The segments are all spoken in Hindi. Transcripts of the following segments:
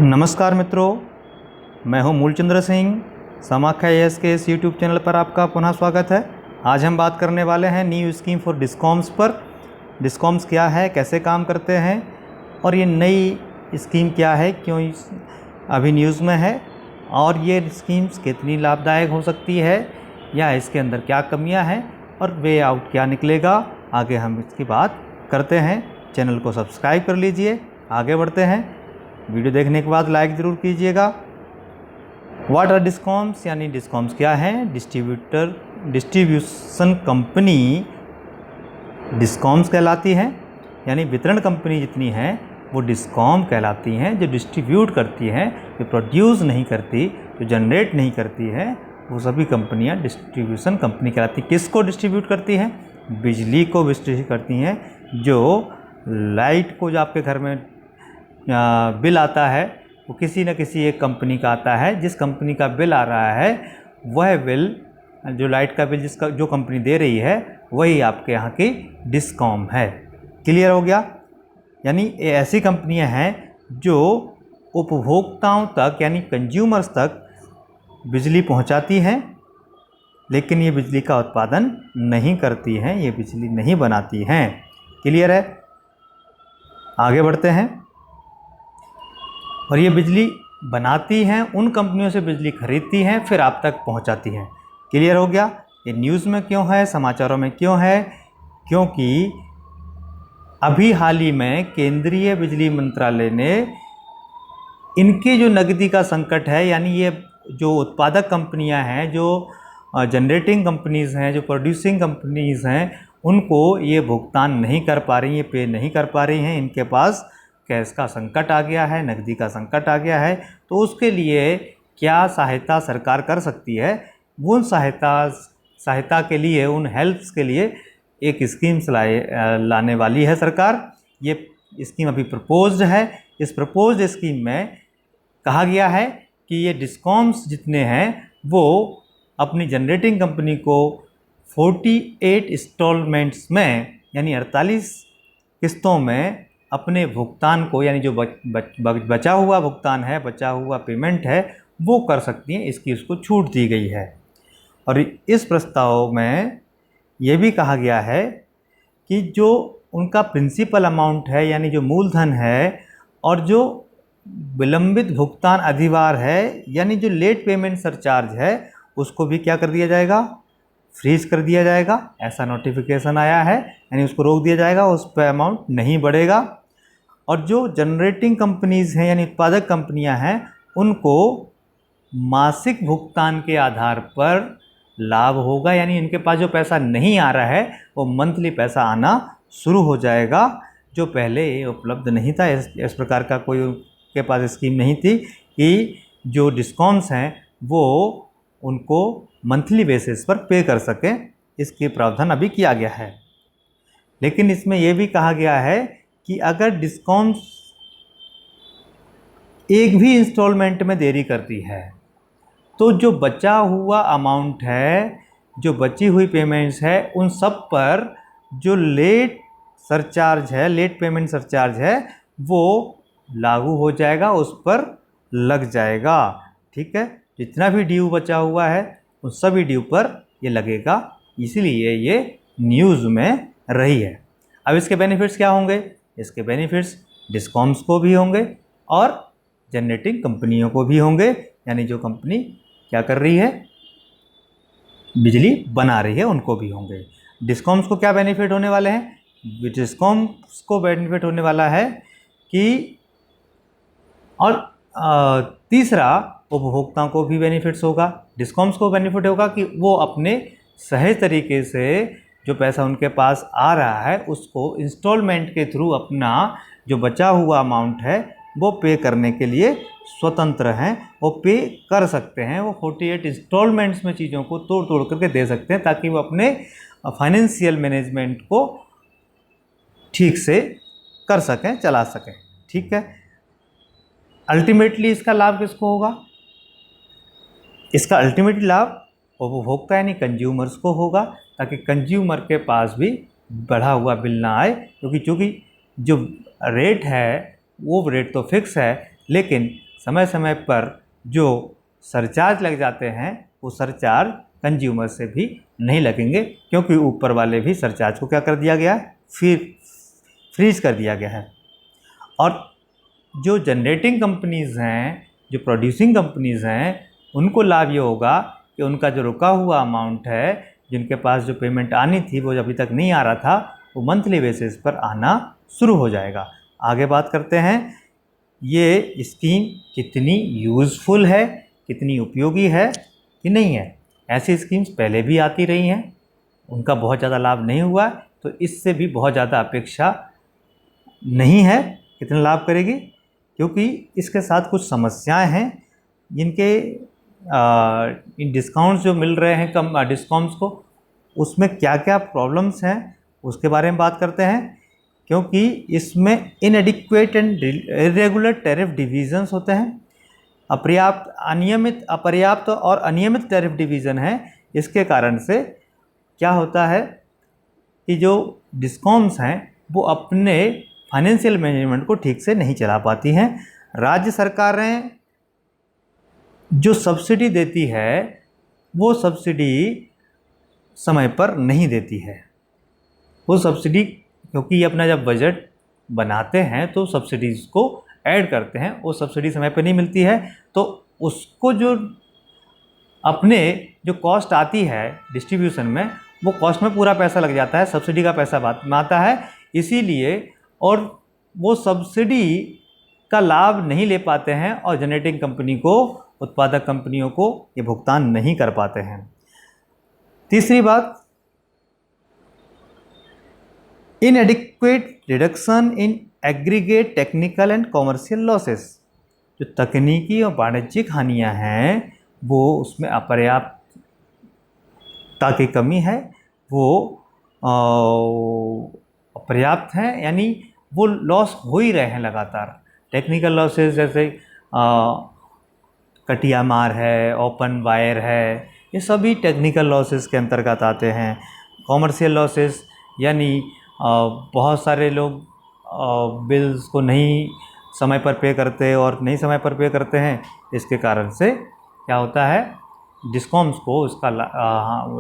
नमस्कार मित्रों, मैं हूं मूलचंद्र सिंह। समाख्या एएस के इस यूट्यूब चैनल पर आपका पुनः स्वागत है। आज हम बात करने वाले हैं न्यू स्कीम फॉर डिस्कॉम्स पर। डिस्कॉम्स क्या है, कैसे काम करते हैं और ये नई स्कीम क्या है, क्यों अभी न्यूज़ में है और ये स्कीम्स कितनी लाभदायक हो सकती है या इसके अंदर क्या कमियां हैं और वे आउट क्या निकलेगा। आगे हम इसकी बात करते हैं। चैनल को सब्सक्राइब कर लीजिए। आगे बढ़ते हैं। वीडियो देखने के बाद लाइक ज़रूर कीजिएगा। व्हाट आर डिस्कॉम्स, यानी डिस्कॉम्स क्या हैं। डिस्ट्रीब्यूशन कंपनी डिस्कॉम्स कहलाती हैं, यानी वितरण कंपनी जितनी हैं वो डिस्कॉम कहलाती हैं। जो डिस्ट्रीब्यूट करती हैं, जो प्रोड्यूस नहीं करती, जो जनरेट नहीं करती है, वो सभी कंपनियां डिस्ट्रीब्यूशन कंपनी कहलाती हैं। किसको डिस्ट्रीब्यूट करती हैं? बिजली को डिस्ट्रीब्यूट करती हैं। जो लाइट को, जो आपके घर में बिल आता है, वो किसी न किसी एक कंपनी का आता है। जिस कंपनी का बिल आ रहा है वह बिल, जो लाइट का बिल जिसका जो कंपनी दे रही है, वही आपके यहाँ की डिस्कॉम है। क्लियर हो गया? यानी ये ऐसी कंपनियां हैं जो उपभोक्ताओं तक, यानी कंज्यूमर्स तक बिजली पहुंचाती हैं, लेकिन ये बिजली का उत्पादन नहीं करती हैं, ये बिजली नहीं बनाती हैं। क्लियर है? आगे बढ़ते हैं। और ये बिजली बनाती हैं, उन कंपनियों से बिजली खरीदती हैं, फिर आप तक पहुंचाती हैं। क्लियर हो गया? ये न्यूज़ में क्यों है, समाचारों में क्यों है? क्योंकि अभी हाल ही में केंद्रीय बिजली मंत्रालय ने इनकी जो नकदी का संकट है, यानी ये जो उत्पादक कंपनियां हैं, जो जनरेटिंग कंपनीज़ हैं, जो प्रोड्यूसिंग कंपनीज़ हैं, उनको ये भुगतान नहीं कर पा रही हैं, पे नहीं कर पा रही हैं। इनके पास कैश का संकट आ गया है, नकदी का संकट आ गया है। तो उसके लिए क्या सहायता सरकार कर सकती है? उन सहायता के लिए, उन हेल्प्स के लिए एक स्कीम्स लाने वाली है सरकार। ये स्कीम अभी प्रपोज्ड है। इस प्रपोज्ड स्कीम में कहा गया है कि ये डिस्कॉम्स जितने हैं वो अपनी जनरेटिंग कंपनी को 48 इंस्टॉलमेंट्स में, यानी 48 किस्तों में अपने भुगतान को, यानी जो बचा हुआ भुगतान है, बचा हुआ पेमेंट है, वो कर सकती हैं। इसकी उसको छूट दी गई है। और इस प्रस्ताव में ये भी कहा गया है कि जो उनका प्रिंसिपल अमाउंट है, यानी जो मूलधन है, और जो विलंबित भुगतान अधिभार है, यानी जो लेट पेमेंट सरचार्ज है, उसको भी क्या कर दिया जाएगा? फ्रीज कर दिया जाएगा। ऐसा नोटिफिकेशन आया है, यानी उसको रोक दिया जाएगा, उस पर अमाउंट नहीं बढ़ेगा। और जो जनरेटिंग कंपनीज़ हैं, यानी उत्पादक कंपनियां हैं, उनको मासिक भुगतान के आधार पर लाभ होगा। यानी इनके पास जो पैसा नहीं आ रहा है वो मंथली पैसा आना शुरू हो जाएगा, जो पहले उपलब्ध नहीं था। इस प्रकार का कोई के पास स्कीम नहीं थी कि जो डिस्कॉम्स हैं वो उनको मंथली बेसिस पर पे कर सकें। इसके प्रावधान अभी किया गया है। लेकिन इसमें यह भी कहा गया है कि अगर डिस्कॉम्स एक भी इंस्टॉलमेंट में देरी करती है, तो जो बचा हुआ अमाउंट है, जो बची हुई पेमेंट्स है, उन सब पर जो लेट सरचार्ज है, लेट पेमेंट सरचार्ज है, वो लागू हो जाएगा, उस पर लग जाएगा। ठीक है? जितना भी ड्यू बचा हुआ है उन सभी ड्यू पर ये लगेगा। इसीलिए ये न्यूज़ में रही है। अब इसके बेनिफिट्स क्या होंगे? इसके बेनिफिट्स डिस्कॉम्स को भी होंगे और जनरेटिंग कंपनियों को भी होंगे। यानी जो कंपनी क्या कर रही है, बिजली बना रही है, उनको भी होंगे। डिस्कॉम्स को क्या बेनिफिट होने वाले हैं? डिस्कॉम्स को बेनिफिट होने वाला है कि, और तीसरा, उपभोक्ताओं को भी बेनिफिट्स होगा। डिस्कॉम्स को बेनिफिट होगा कि वो अपने सही तरीके से जो पैसा उनके पास आ रहा है उसको इंस्टॉलमेंट के थ्रू अपना जो बचा हुआ अमाउंट है वो पे करने के लिए स्वतंत्र हैं। वो पे कर सकते हैं। वो 48 इंस्टॉलमेंट्स में चीज़ों को तोड़ तोड़ करके दे सकते हैं, ताकि वो अपने फाइनेंशियल मैनेजमेंट को ठीक से कर सकें, चला सकें। ठीक है? अल्टीमेटली इसका लाभ किसको होगा? इसका अल्टीमेटली लाभ उपभोक्ता यानी कंज्यूमर्स को होगा, ताकि कंज्यूमर के पास भी बढ़ा हुआ बिल ना आए। क्योंकि जो रेट है वो रेट तो फिक्स है, लेकिन समय समय पर जो सरचार्ज लग जाते हैं वो सरचार्ज कंज्यूमर से भी नहीं लगेंगे, क्योंकि ऊपर वाले भी सरचार्ज को क्या कर दिया गया है, फिर फ्रीज कर दिया गया है। और जो जनरेटिंग कंपनीज़ हैं, जो प्रोड्यूसिंग कंपनीज़ हैं, उनको लाभ ये होगा कि उनका जो रुका हुआ अमाउंट है, जिनके पास जो पेमेंट आनी थी वो अभी तक नहीं आ रहा था, वो मंथली बेसिस पर आना शुरू हो जाएगा। आगे बात करते हैं, ये स्कीम कितनी यूज़फुल है, कितनी उपयोगी है कि नहीं है। ऐसी स्कीम्स पहले भी आती रही हैं, उनका बहुत ज़्यादा लाभ नहीं हुआ, तो इससे भी बहुत ज़्यादा अपेक्षा नहीं है। कितना लाभ करेगी, क्योंकि इसके साथ कुछ समस्याएं हैं, जिनके इन डिस्काउंट्स जो मिल रहे हैं कम डिस्काउंट्स को, उसमें क्या क्या प्रॉब्लम्स हैं उसके बारे में बात करते हैं। क्योंकि इसमें इनएडिक्वेट एंड इरेगुलर टैरिफ डिवीजन्स होते हैं, अपर्याप्त और अनियमित टैरिफ डिवीज़न है। इसके कारण से क्या होता है कि जो डिस्कॉम्स हैं वो अपने फाइनेंशियल मैनेजमेंट को ठीक से नहीं चला पाती हैं। राज्य सरकारें जो सब्सिडी देती है वो सब्सिडी समय पर नहीं देती है। वो सब्सिडी, क्योंकि ये अपना जब बजट बनाते हैं तो सब्सिडीज़ को ऐड करते हैं, वो सब्सिडी समय पर नहीं मिलती है, तो उसको जो अपने जो कॉस्ट आती है डिस्ट्रीब्यूशन में, वो कॉस्ट में पूरा पैसा लग जाता है, सब्सिडी का पैसा बाद में आता है। इसीलिए और वो सब्सिडी का लाभ नहीं ले पाते हैं और जनरेटिंग कंपनी को, उत्पादक कंपनियों को ये भुगतान नहीं कर पाते हैं। तीसरी बात, इनएडिक्वेट reduction in aggregate technical and commercial losses. जो तकनीकी और वाणिज्यिक हानियां हैं वो उसमें अपर्याप्तता की कमी है, वो अपर्याप्त हैं, यानी वो लॉस हो ही रहे हैं लगातार। टेक्निकल लॉसेस जैसे कटिया मार है, ओपन वायर है, ये सभी टेक्निकल लॉसेस के अंतर्गत आते हैं। कॉमर्शियल लॉसेस यानी बहुत सारे लोग बिल्स को नहीं समय पर पे करते और नहीं समय पर पे करते हैं, इसके कारण से क्या होता है, डिस्कॉम्स को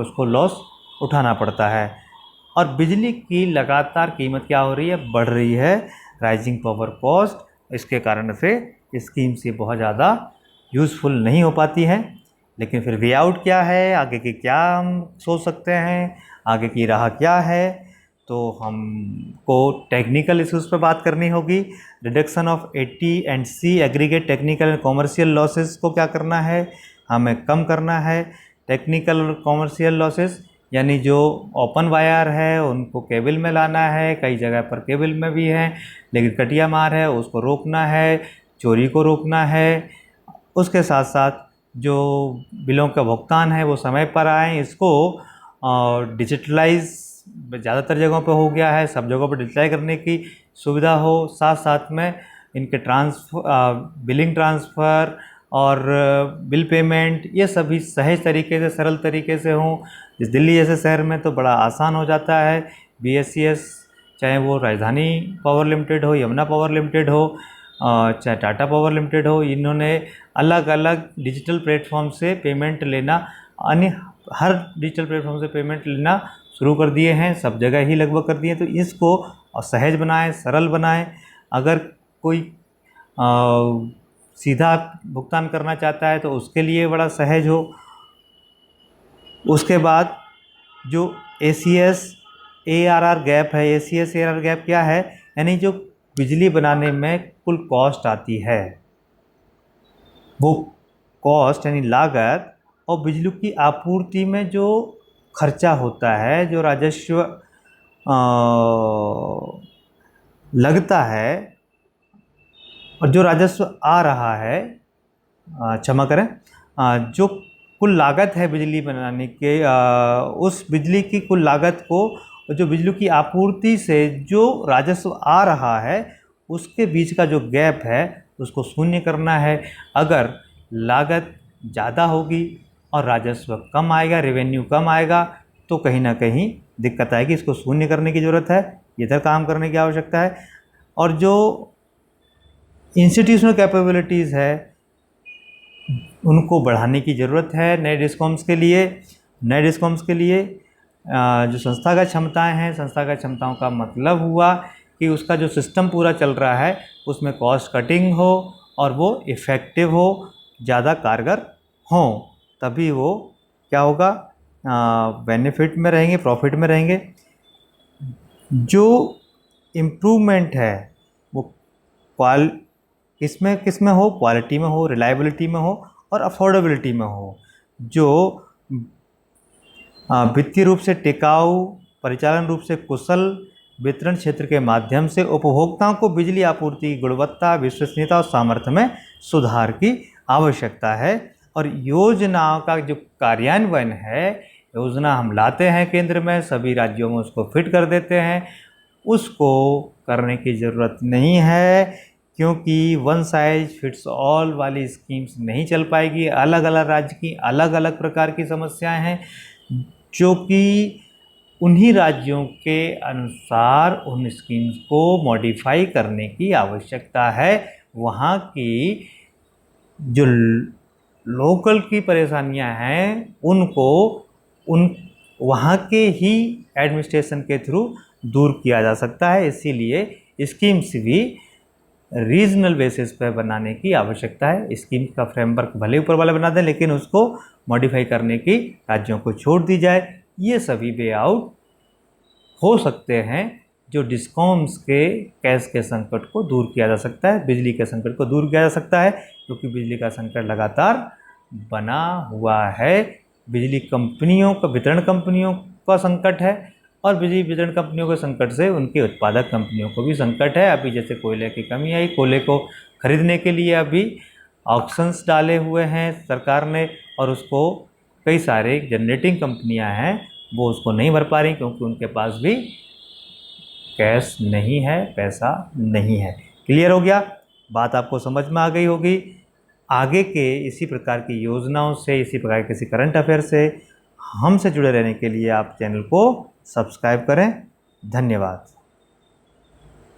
उसको लॉस उठाना पड़ता है। और बिजली की लगातार कीमत क्या हो रही है, बढ़ रही है, राइजिंग पावर कॉस्ट। इसके कारण से स्कीम्स ये बहुत ज़्यादा यूज़फुल नहीं हो पाती हैं। लेकिन फिर वे आउट क्या है, आगे की क्या हम सोच सकते हैं, आगे की राह क्या है, तो हमको टेक्निकल इश्यूज़ पर बात करनी होगी। Reduction of AT&C aggregate technical and commercial losses को क्या करना है, हमें कम करना है। टेक्निकल और कॉमर्शियल लॉसेस यानी जो ओपन वायर है उनको केबल में लाना है, कई जगह पर केबल में भी है, लेकिन कटिया मार है उसको रोकना है, चोरी को रोकना है। उसके साथ साथ जो बिलों का भुगतान है वो समय पर आए, इसको डिजिटलाइज ज़्यादातर जगहों पे हो गया है, सब जगहों पर डिजिटलाइज करने की सुविधा हो। साथ साथ में इनके बिलिंग ट्रांसफ़र और बिल पेमेंट ये सभी सहज तरीके से, सरल तरीके से हों। इस दिल्ली जैसे शहर में तो बड़ा आसान हो जाता है। BSES, चाहे वो राजधानी पावर लिमिटेड हो, यमुना पावर लिमिटेड हो, चाहे टाटा पावर लिमिटेड हो, इन्होंने अलग अलग डिजिटल प्लेटफॉर्म से पेमेंट लेना, हर डिजिटल प्लेटफॉर्म से पेमेंट लेना शुरू कर दिए हैं, सब जगह ही लगभग कर दिए हैं। तो इसको सहज बनाएं, सरल बनाएं। अगर कोई सीधा भुगतान करना चाहता है तो उसके लिए बड़ा सहज हो। उसके बाद जो ACS ARR गैप है, ACS ARR गैप क्या है, यानी जो बिजली बनाने में कुल कॉस्ट आती है, वो कॉस्ट यानी लागत, और बिजली की आपूर्ति में जो खर्चा होता है, जो राजस्व लगता है और जो राजस्व आ रहा है, क्षमा करें, जो कुल लागत है बिजली बनाने के, उस बिजली की कुल लागत को, जो बिजली की आपूर्ति से जो राजस्व आ रहा है, उसके बीच का जो गैप है उसको शून्य करना है। अगर लागत ज़्यादा होगी और राजस्व कम आएगा, रेवेन्यू कम आएगा, तो कहीं ना कहीं दिक्कत आएगी। इसको शून्य करने की ज़रूरत है, इधर काम करने की आवश्यकता है। और जो इंस्टीट्यूशनल कैपेबिलिटीज़ है उनको बढ़ाने की ज़रूरत है नए डिस्कॉम्स के लिए। नए डिस्कॉम्स के लिए जो संस्थागत क्षमताएं हैं, संस्थागत क्षमताओं का मतलब हुआ कि उसका जो सिस्टम पूरा चल रहा है उसमें कॉस्ट कटिंग हो और वो इफ़ेक्टिव हो, ज़्यादा कारगर हो, तभी वो क्या होगा, बेनिफिट में रहेंगे, प्रॉफिट में रहेंगे। जो इम्प्रूवमेंट है वो किस में हो, क्वालिटी में हो, रिलायबिलिटी में हो और अफोर्डेबिलिटी में हो। जो वित्तीय रूप से टिकाऊ, परिचालन रूप से कुशल, वितरण क्षेत्र के माध्यम से उपभोक्ताओं को बिजली आपूर्ति की गुणवत्ता, विश्वसनीयता और सामर्थ्य में सुधार की आवश्यकता है। और योजनाओं का जो कार्यान्वयन है, योजना हम लाते हैं केंद्र में, सभी राज्यों में उसको फिट कर देते हैं, उसको करने की ज़रूरत नहीं है, क्योंकि वन साइज फिट्स ऑल वाली स्कीम्स नहीं चल पाएगी। अलग अलग राज्य की अलग अलग प्रकार की समस्याएं हैं, जो कि उन्हीं राज्यों के अनुसार उन स्कीम्स को मॉडिफाई करने की आवश्यकता है। वहाँ की जो लोकल की परेशानियां हैं उनको वहाँ के ही एडमिनिस्ट्रेशन के थ्रू दूर किया जा सकता है। इसीलिए स्कीम्स भी रीजनल बेसिस पर बनाने की आवश्यकता है। स्कीम का फ्रेमवर्क भले ऊपर वाला बना दें, लेकिन उसको मॉडिफाई करने की राज्यों को छोड़ दी जाए। ये सभी वे आउट हो सकते हैं जो डिस्कॉम्स के कैश के संकट को दूर किया जा सकता है, बिजली के संकट को दूर किया जा सकता है, क्योंकि बिजली का संकट लगातार बना हुआ है। बिजली कंपनियों का, वितरण कंपनियों का संकट है और बिजली वितरण कंपनियों के संकट से उनके उत्पादक कंपनियों को भी संकट है। अभी जैसे कोयले की कमी आई, कोयले को खरीदने के लिए अभी ऑक्शंस डाले हुए हैं सरकार ने, और उसको कई सारे जनरेटिंग कंपनियां हैं वो उसको नहीं भर पा रही, क्योंकि उनके पास भी कैश नहीं है, पैसा नहीं है। क्लियर हो गया? बात आपको समझ में आ गई होगी। आगे के इसी प्रकार की योजनाओं से, इसी प्रकार के किसी करंट अफेयर से हमसे जुड़े रहने के लिए आप चैनल को सब्सक्राइब करें। धन्यवाद।